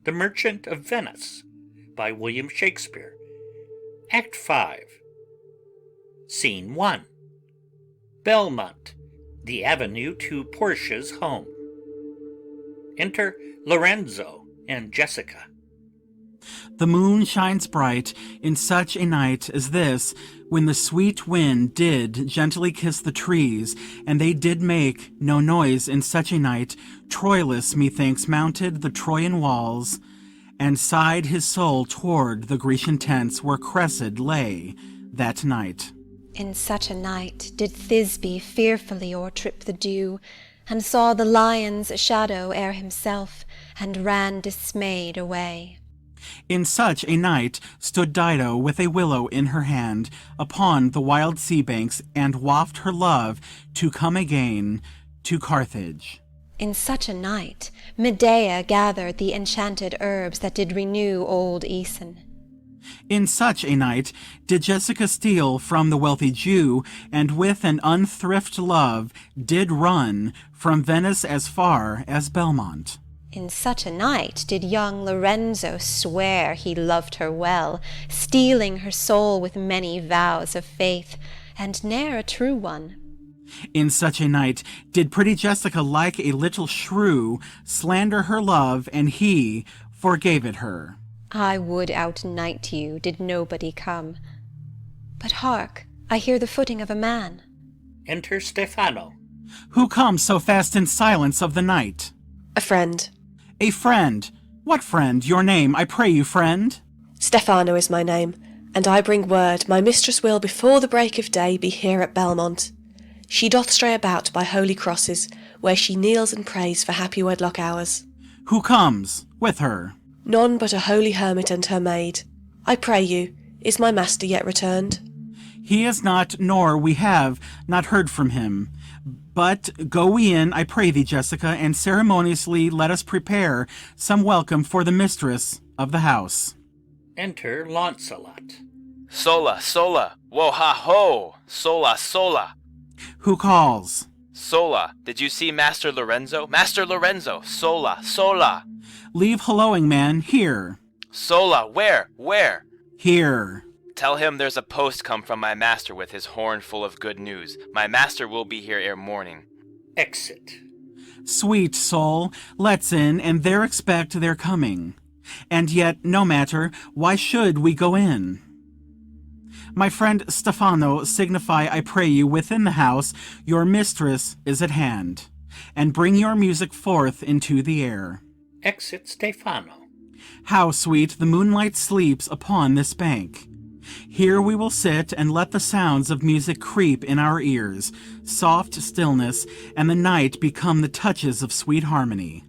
The Merchant of Venice by William Shakespeare. Act 5. Scene 1. Belmont, the avenue to Portia's home. Enter Lorenzo and Jessica. The moon shines bright in such a night as this, when the sweet wind did gently kiss the trees, and they did make no noise in such a night. Troilus, methinks, mounted the Trojan walls, and sighed his soul toward the Grecian tents where Cressid lay that night. In such a night did Thisbe fearfully o'ertrip the dew, and saw the lion's shadow ere himself, and ran dismayed away. In such a night stood Dido with a willow in her hand upon the wild sea banks, and waft her love to come again to Carthage. In such a night Medea gathered the enchanted herbs that did renew old Aeson. In such a night did Jessica steal from the wealthy Jew, and with an unthrift love did run from Venice as far as Belmont. In such a night did young Lorenzo swear he loved her well, stealing her soul with many vows of faith, and ne'er a true one. In such a night did pretty Jessica, like a little shrew, slander her love, and he forgave it her. I would outnight you, did nobody come. But hark, I hear the footing of a man. Enter Stefano. Who comes so fast in silence of the night? A friend. A friend? What friend? Your name, I pray you, friend? Stefano is my name, and I bring word my mistress will before the break of day be here at Belmont. She doth stray about by holy crosses, where she kneels and prays for happy wedlock hours. Who comes with her? None but a holy hermit and her maid. I pray you, is my master yet returned? He is not, nor we have not heard from him. But go we in, I pray thee, Jessica, and ceremoniously let us prepare some welcome for the mistress of the house. Enter Launcelot. Sola, sola, wo ha ho, sola, sola. Who calls? Sola, did you see Master Lorenzo? Master Lorenzo, sola, sola. Leave helloing, man, here. Sola, where? Here. Tell him there's a post come from my master with his horn full of good news. My master will be here ere morning. Exit. Sweet soul, let's in, and there expect their coming. And yet, no matter, why should we go in? My friend Stefano, signify, I pray you, within the house your mistress is at hand, and bring your music forth into the air. Exit Stefano. How sweet the moonlight sleeps upon this bank! Here we will sit and let the sounds of music creep in our ears, soft stillness, and the night become the touches of sweet harmony.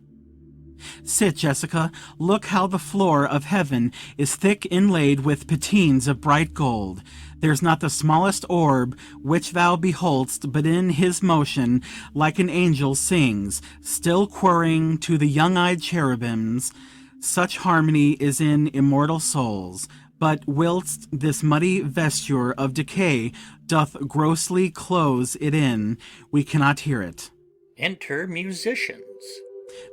Sit, Jessica, look how the floor of heaven is thick inlaid with patines of bright gold. There's not the smallest orb which thou behold'st but in his motion like an angel sings, still quirring to the young-eyed cherubims. Such harmony is in immortal souls. But whilst this muddy vesture of decay doth grossly close it in, we cannot hear it. Enter musicians.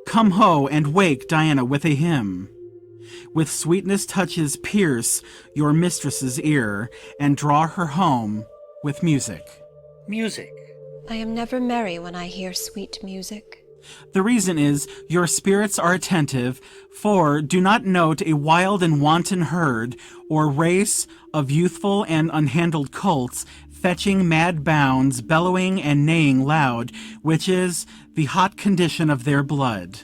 Come ho, and wake Diana with a hymn. With sweetness touches pierce your mistress's ear, and draw her home with music. Music. I am never merry when I hear sweet music. The reason is your spirits are attentive, for do not note a wild and wanton herd, or race of youthful and unhandled colts, fetching mad bounds, bellowing and neighing loud, which is the hot condition of their blood.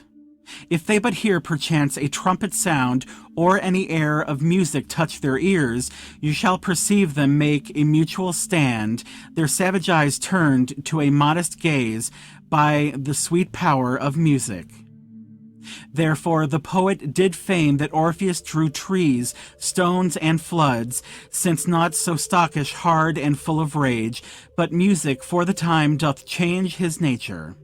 If they but hear perchance a trumpet sound, or any air of music touch their ears, you shall perceive them make a mutual stand, their savage eyes turned to a modest gaze by the sweet power of music. Therefore the poet did feign that Orpheus drew trees, stones, and floods, since not so stockish, hard, and full of rage, but music for the time doth change his nature.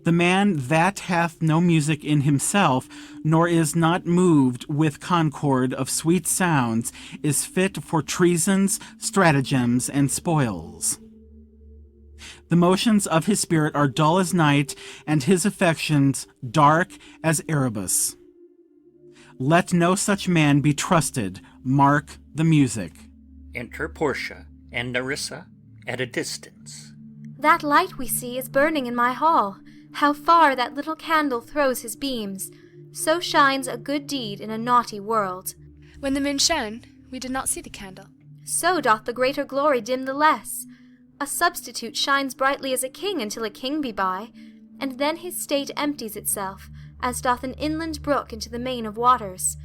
The man that hath no music in himself, nor is not moved with concord of sweet sounds, is fit for treasons, stratagems, and spoils. The motions of his spirit are dull as night, and his affections dark as Erebus. Let no such man be trusted. Mark the music. Enter Portia and Nerissa at a distance. That light we see is burning in my hall. How far that little candle throws his beams. So shines a good deed in a naughty world. When the moon shone, we did not see the candle. So doth the greater glory dim the less. A substitute shines brightly as a king until a king be by, and then his state empties itself, as doth an inland brook into the main of waters.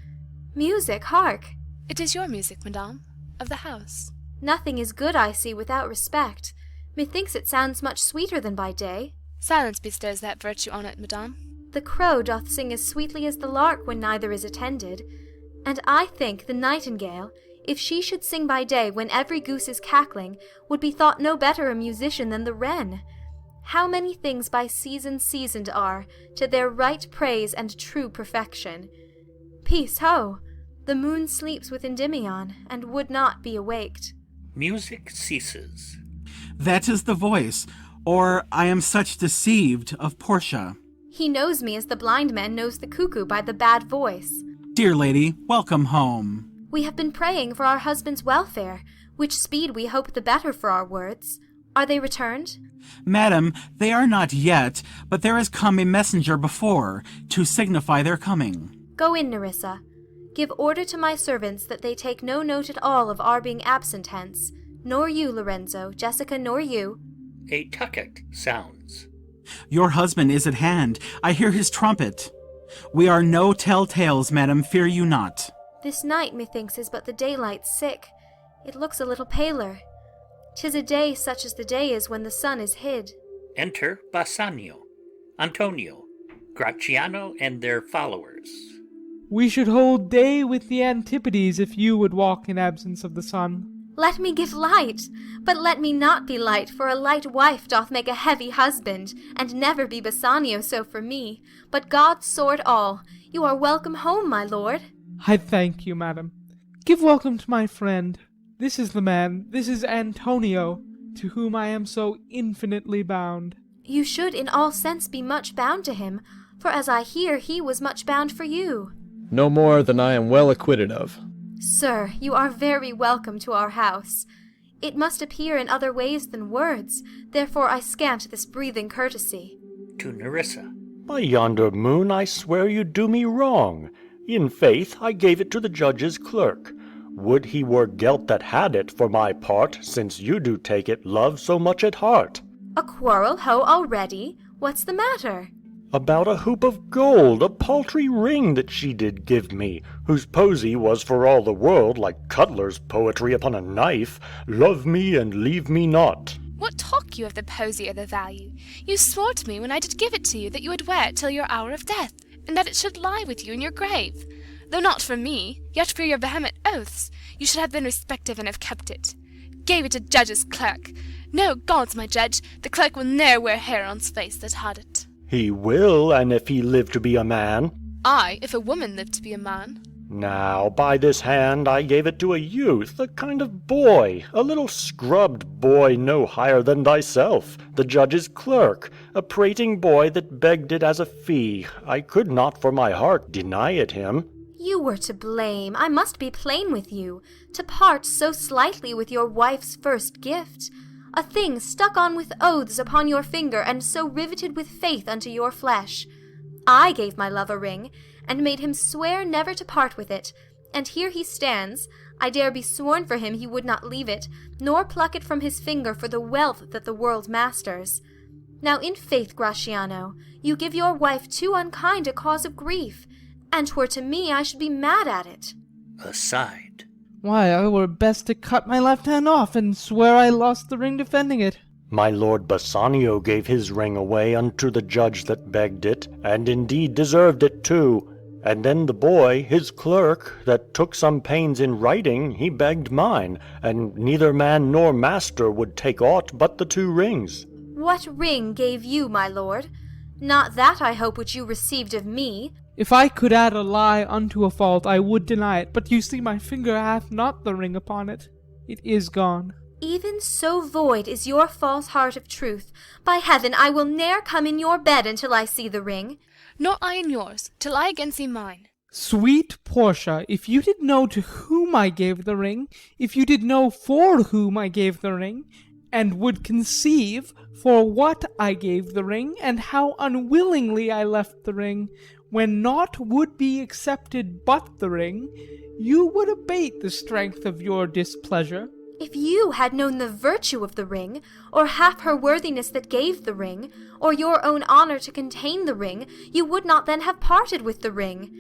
Music, hark! It is your music, madame, of the house. Nothing is good, I see, without respect. Methinks it sounds much sweeter than by day. Silence bestows that virtue on it, madame. The crow doth sing as sweetly as the lark when neither is attended. And I think the nightingale, if she should sing by day when every goose is cackling, would be thought no better a musician than the wren. How many things by season seasoned are, to their right praise and true perfection. Peace, ho! The moon sleeps with Endymion, and would not be awaked. Music ceases. That is the voice, or I am such deceived, of Portia. He knows me as the blind man knows the cuckoo by the bad voice. Dear lady, welcome home. We have been praying for our husband's welfare, which speed we hope the better for our words. Are they returned? Madam, they are not yet, but there is come a messenger before, to signify their coming. Go in, Nerissa. Give order to my servants that they take no note at all of our being absent hence, nor you, Lorenzo, Jessica, nor you. A tucket sounds. Your husband is at hand. I hear his trumpet. We are no tell-tales, madam, fear you not. This night, methinks, is but the daylight sick. It looks a little paler. 'Tis a day such as the day is when the sun is hid. Enter Bassanio, Antonio, Gratiano, and their followers. We should hold day with the Antipodes if you would walk in absence of the sun. Let me give light, but let me not be light, for a light wife doth make a heavy husband, and never be Bassanio so for me. But God sort all. You are welcome home, my lord. I thank you, madam. Give welcome to my friend. This is the man, this is Antonio, to whom I am so infinitely bound. You should in all sense be much bound to him, for as I hear, he was much bound for you. No more than I am well acquitted of. Sir, you are very welcome to our house. It must appear in other ways than words, therefore I scant this breathing courtesy. To Nerissa. By yonder moon, I swear you do me wrong. In faith, I gave it to the judge's clerk. Would he were gelt that had it, for my part, since you do take it, love, so much at heart. A quarrel, ho, already? What's the matter? About a hoop of gold, a paltry ring that she did give me, whose posy was for all the world like Cutler's poetry upon a knife, love me and leave me not. What talk you of the posy or the value? You swore to me when I did give it to you that you would wear it till your hour of death, and that it should lie with you in your grave. Though not for me, yet for your vehement oaths, you should have been respective and have kept it. Gave it to judge's clerk. No, God's my judge, the clerk will ne'er wear hair on's face that had it. He will, and if he live to be a man. Ay, if a woman lived to be a man. Now, by this hand, I gave it to a youth, a kind of boy, a little scrubbed boy no higher than thyself, the judge's clerk, a prating boy that begged it as a fee. I could not for my heart deny it him. You were to blame, I must be plain with you, to part so slightly with your wife's first gift. A thing stuck on with oaths upon your finger, and so riveted with faith unto your flesh. I gave my love a ring, and made him swear never to part with it, and here he stands. I dare be sworn for him he would not leave it, nor pluck it from his finger for the wealth that the world masters. Now in faith, Gratiano, you give your wife too unkind a cause of grief, and 'twere to me I should be mad at it. Aside. Why, I were best to cut my left hand off, and swear I lost the ring defending it. My lord Bassanio gave his ring away unto the judge that begged it, and indeed deserved it too. And then the boy, his clerk, that took some pains in writing, he begged mine, and neither man nor master would take aught but the 2 rings. What ring gave you, my lord? Not that, I hope, which you received of me. If I could add a lie unto a fault, I would deny it, but you see my finger hath not the ring upon it. It is gone. Even so void is your false heart of truth. By heaven, I will ne'er come in your bed until I see the ring. Nor I in yours, till I again see mine. Sweet Portia, if you did know to whom I gave the ring, if you did know for whom I gave the ring, and would conceive for what I gave the ring, and how unwillingly I left the ring, when naught would be accepted but the ring, you would abate the strength of your displeasure. If you had known the virtue of the ring, or half her worthiness that gave the ring, or your own honour to contain the ring, you would not then have parted with the ring.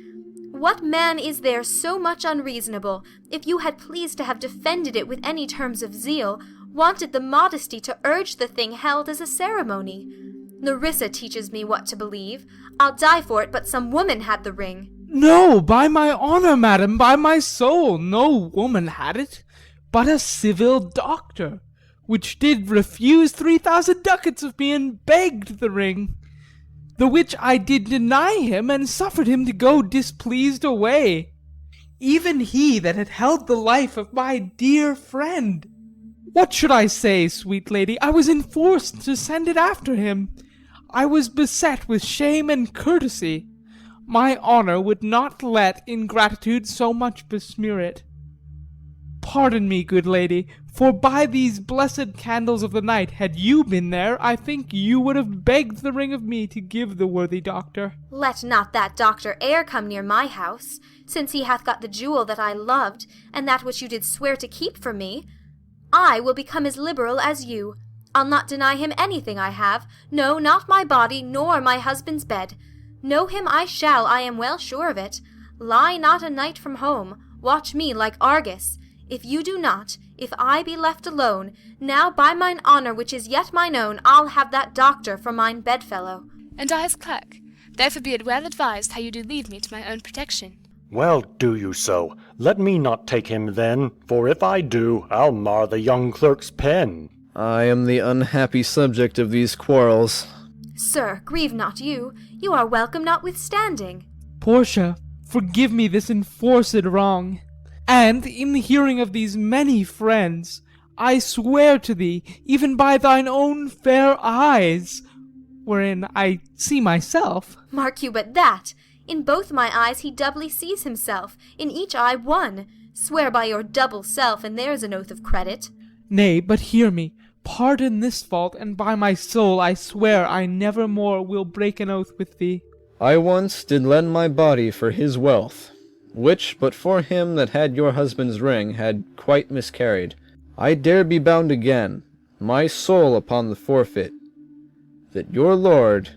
What man is there so much unreasonable, if you had pleased to have defended it with any terms of zeal, wanted the modesty to urge the thing held as a ceremony? Nerissa teaches me what to believe. I'll die for it, but some woman had the ring. No, by my honour, madam, by my soul, no woman had it, but a civil doctor, which did refuse 3,000 ducats of me, and begged the ring. The which I did deny him, and suffered him to go displeased away, even he that had held the life of my dear friend. What should I say, sweet lady? I was enforced to send it after him. I was beset with shame and courtesy. My honour would not let ingratitude so much besmear it. Pardon me, good lady, for by these blessed candles of the night, had you been there, I think you would have begged the ring of me to give the worthy doctor. Let not that doctor e'er come near my house, since he hath got the jewel that I loved, and that which you did swear to keep from me. I will become as liberal as you. I'll not deny him anything I have, no, not my body, nor my husband's bed. Know him I shall, I am well sure of it. Lie not a night from home, watch me like Argus. If you do not, if I be left alone, now by mine honour which is yet mine own, I'll have that doctor for mine bedfellow. And I as clerk, therefore be it well advised how you do leave me to my own protection. Well, do you so. Let me not take him then, for if I do, I'll mar the young clerk's pen. I am the unhappy subject of these quarrels. Sir, grieve not you. You are welcome notwithstanding. Portia, forgive me this enforced wrong. And in the hearing of these many friends, I swear to thee, even by thine own fair eyes, wherein I see myself. Mark you but that. In both my eyes he doubly sees himself, in each eye one. Swear by your double self, and there's an oath of credit. Nay, but hear me. Pardon this fault, and by my soul I swear I never more will break an oath with thee. I once did lend my body for his wealth, which, but for him that had your husband's ring, had quite miscarried. I dare be bound again, my soul upon the forfeit, that your lord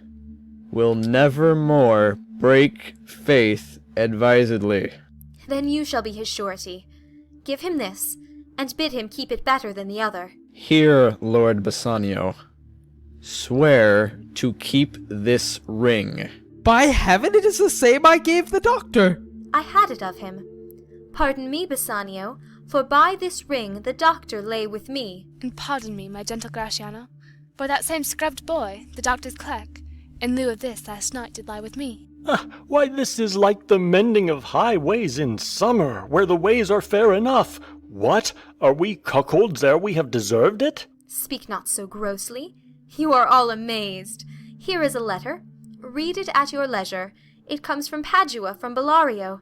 will never more break faith advisedly. Then you shall be his surety. Give him this, and bid him keep it better than the other. Here, Lord Bassanio, swear to keep this ring. By heaven, it is the same I gave the doctor. I had it of him. Pardon me, Bassanio, for by this ring the doctor lay with me. And pardon me, my gentle Gratiano, for that same scrubbed boy, the doctor's clerk, in lieu of this last night did lie with me. Why, this is like the mending of highways in summer, where the ways are fair enough. What? Are we cuckolds ere we have deserved it? Speak not so grossly. You are all amazed. Here is a letter. Read it at your leisure. It comes from Padua, from Bellario.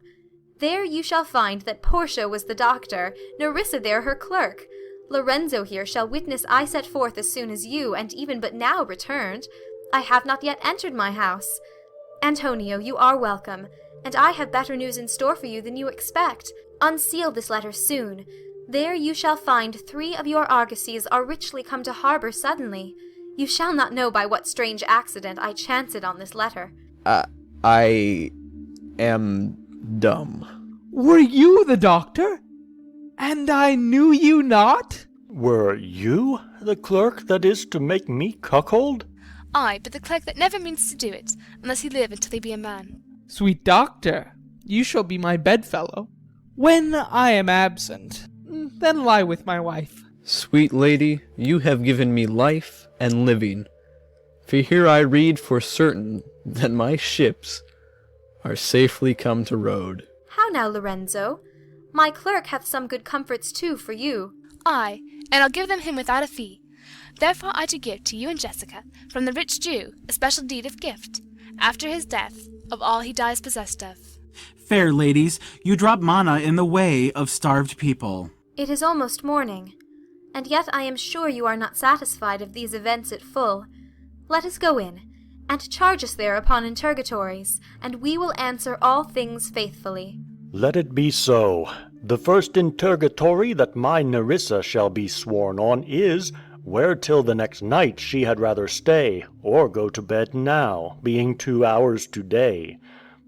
There you shall find that Portia was the doctor, Nerissa there her clerk. Lorenzo here shall witness I set forth as soon as you, and even but now, returned. I have not yet entered my house. Antonio, you are welcome, and I have better news in store for you than you expect. Unseal this letter soon. There you shall find 3 of your argosies are richly come to harbour suddenly. You shall not know by what strange accident I chanced on this letter. I am dumb. Were you the doctor? And I knew you not? Were you the clerk that is to make me cuckold? Ay, but the clerk that never means to do it, unless he live until he be a man. Sweet doctor, you shall be my bedfellow. When I am absent, then lie with my wife. Sweet lady, you have given me life and living, for here I read for certain that my ships are safely come to road. How now, Lorenzo? My clerk hath some good comforts too for you. Ay, and I'll give them him without a fee. Therefore I do give to you and Jessica, from the rich Jew, a special deed of gift, after his death, of all he dies possessed of. Fair ladies, you drop manna in the way of starved people. It is almost morning, and yet I am sure you are not satisfied of these events at full. Let us go in, and charge us there upon interrogatories, and we will answer all things faithfully. Let it be so. The first interrogatory that my Nerissa shall be sworn on is, where till the next night she had rather stay, or go to bed now, being 2 hours to day.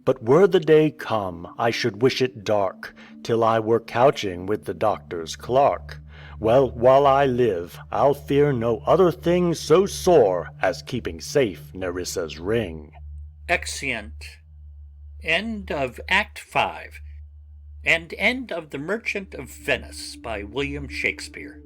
But were the day come, I should wish it dark, till I were couching with the doctor's clerk. Well, while I live, I'll fear no other thing so sore as keeping safe Nerissa's ring. Exeunt. End of Act 5 and end of The Merchant of Venice by William Shakespeare.